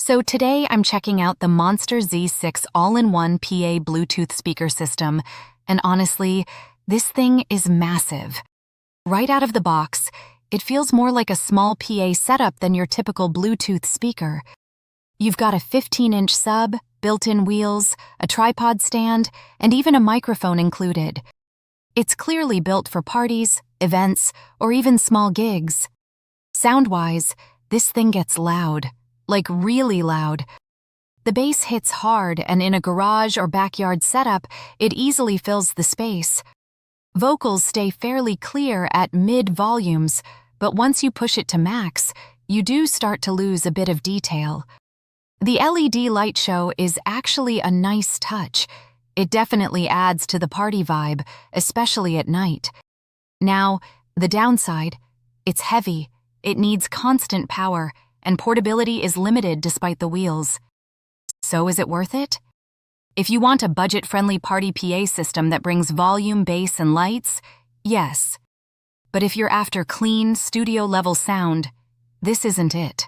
So today I'm checking out the Monster Z6 all-in-one PA Bluetooth speaker system, and honestly, this thing is massive. Right out of the box, it feels more like a small PA setup than your typical Bluetooth speaker. You've got a 15-inch sub, built-in wheels, a tripod stand, and even a microphone included. It's clearly built for parties, events, or even small gigs. Sound-wise, this thing gets loud. Like really loud. The bass hits hard, and in a garage or backyard setup, it easily fills the space. Vocals stay fairly clear at mid-volumes, but once you push it to max, you do start to lose a bit of detail. The LED light show is actually a nice touch. It definitely adds to the party vibe, especially at night. Now, the downside, it's heavy, it needs constant power, and portability is limited despite the wheels. So is it worth it? If you want a budget-friendly party PA system that brings volume, bass, and lights, yes. But if you're after clean, studio-level sound, this isn't it.